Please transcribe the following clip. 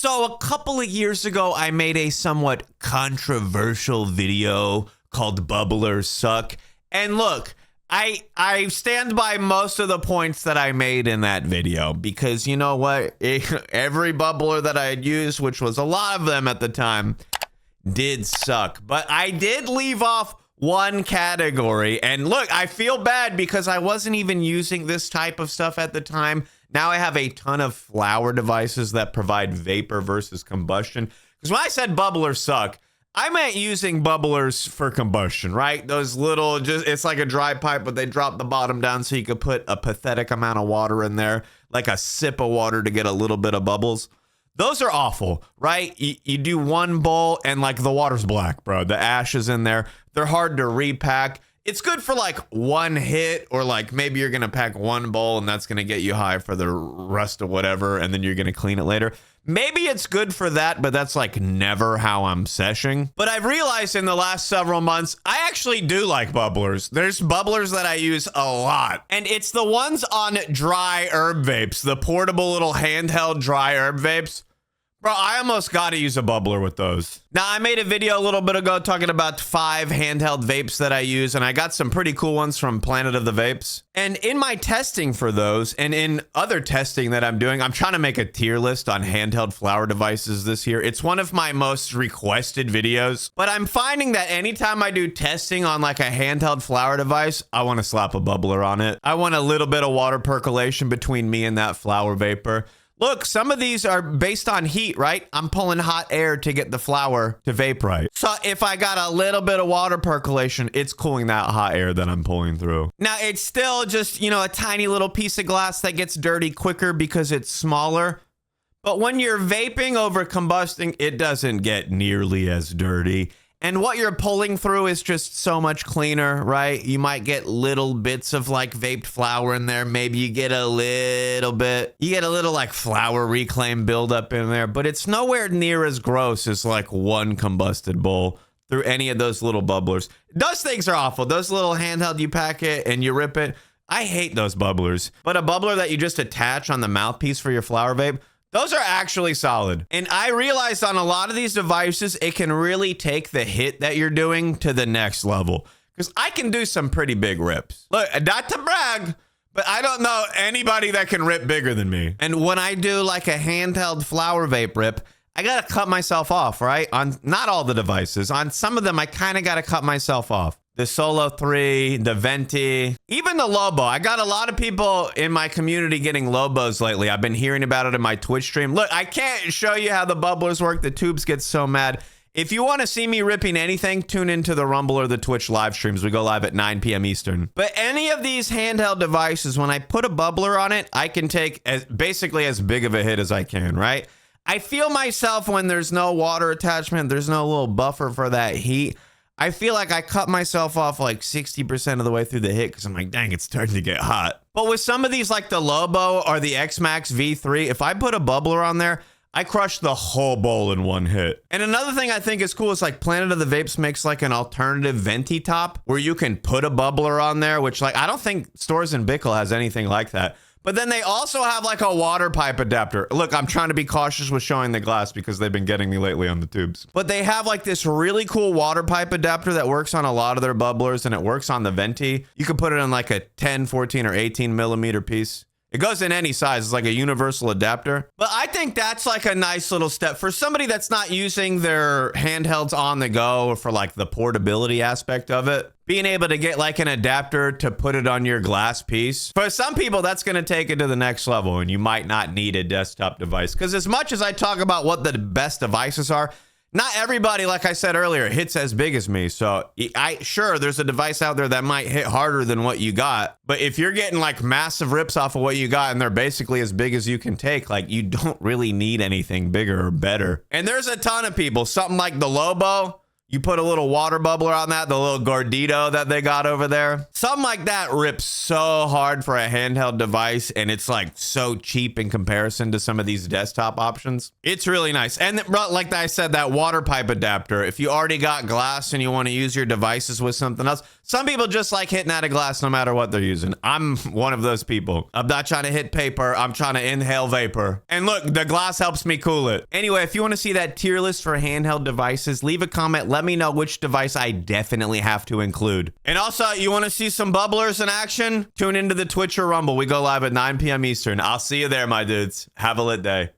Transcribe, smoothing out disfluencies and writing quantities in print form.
So a couple of years ago, I made a somewhat controversial video called Bubblers Suck. And look, I stand by most of the points that I made in that video because you know what? Every bubbler that I had used, which was a lot of them at the time, did suck. But I did leave off one category. And look, I feel bad because I wasn't even using this type of stuff at the time. Now I have a ton of flower devices that provide vapor versus combustion. Because when I said bubblers suck, I meant using bubblers for combustion, right? Those little, it's like a dry pipe, but they drop the bottom down so you could put a pathetic amount of water in there, like a sip of water to get a little bit of bubbles. Those are awful, right? You do one bowl and like the water's black, bro. The ash is in there. They're hard to repack. It's good for like one hit, or like maybe you're going to pack one bowl and that's going to get you high for the rest of whatever, and then you're going to clean it later. Maybe it's good for that, but that's like never how I'm seshing. But I've realized in the last several months, I actually do like bubblers. There's bubblers that I use a lot. And it's the ones on dry herb vapes, the portable little handheld dry herb vapes. Bro, I almost got to use a bubbler with those. Now, I made a video a little bit ago talking about 5 handheld vapes that I use, and I got some pretty cool ones from Planet of the Vapes. And in my testing for those, and in other testing that I'm doing, I'm trying to make a tier list on handheld flower devices this year. It's one of my most requested videos, but I'm finding that anytime I do testing on like a handheld flower device, I want to slap a bubbler on it. I want a little bit of water percolation between me and that flower vapor. Look, some of these are based on heat, right? I'm pulling hot air to get the flower to vaporite. So if I got a little bit of water percolation, it's cooling that hot air that I'm pulling through. Now, it's still just, you know, a tiny little piece of glass that gets dirty quicker because it's smaller. But when you're vaping over combusting, it doesn't get nearly as dirty. And what you're pulling through is just so much cleaner, right? You might get little bits of like vaped flower in there. Maybe you get a little like flower reclaim buildup in there, but it's nowhere near as gross as like one combusted bowl through any of those little bubblers. Those things are awful. Those little handheld, you pack it and you rip it. I hate those bubblers. But a bubbler that you just attach on the mouthpiece for your flower vape, those are actually solid. And I realized on a lot of these devices, it can really take the hit that you're doing to the next level. Because I can do some pretty big rips. Look, not to brag, but I don't know anybody that can rip bigger than me. And when I do like a handheld flower vape rip, I gotta cut myself off, right? On not all the devices. On some of them, I kind of gotta cut myself off. The Solo 3, the Venti, even the Lobo. I got a lot of people in my community getting Lobos lately. I've been hearing about it in my Twitch stream. Look, I can't show you how the bubblers work. The tubes get so mad. If you want to see me ripping anything, tune into the Rumble or the Twitch live streams. We go live at 9 p.m. Eastern. But any of these handheld devices, when I put a bubbler on it, I can take basically as big of a hit as I can, right? I feel myself when there's no water attachment, there's no little buffer for that heat. I feel like I cut myself off like 60% of the way through the hit because I'm like, dang, it's starting to get hot. But with some of these like the Lobo or the X-Max V3, if I put a bubbler on there, I crush the whole bowl in one hit. And another thing I think is cool is like Planet of the Vapes makes like an alternative venti top where you can put a bubbler on there, which like I don't think Stores in Bickle has anything like that. But then they also have like a water pipe adapter. Look, I'm trying to be cautious with showing the glass because they've been getting me lately on the tubes. But they have like this really cool water pipe adapter that works on a lot of their bubblers, and it works on the Venti. You can put it on like a 10, 14, or 18 millimeter piece. It goes in any size. It's like a universal adapter. But I think that's like a nice little step for somebody that's not using their handhelds on the go or for like the portability aspect of it. Being able to get like an adapter to put it on your glass piece. For some people, that's going to take it to the next level, and you might not need a desktop device. Because as much as I talk about what the best devices are, not everybody, like I said earlier, hits as big as me. So sure, there's a device out there that might hit harder than what you got. But if you're getting like massive rips off of what you got and they're basically as big as you can take, like you don't really need anything bigger or better. And there's a ton of people, something like the Lobo. You put a little water bubbler on that, the little gordito that they got over there. Something like that rips so hard for a handheld device, and it's like so cheap in comparison to some of these desktop options. It's really nice. And like I said, that water pipe adapter, if you already got glass and you want to use your devices with something else, some people just like hitting out of glass no matter what they're using. I'm one of those people. I'm not trying to hit paper. I'm trying to inhale vapor. And look, the glass helps me cool it. Anyway, if you want to see that tier list for handheld devices, leave a comment. Let me know which device I definitely have to include. And also, you want to see some bubblers in action? Tune into the Twitch or Rumble. We go live at 9 p.m. Eastern. I'll see you there, my dudes. Have a lit day.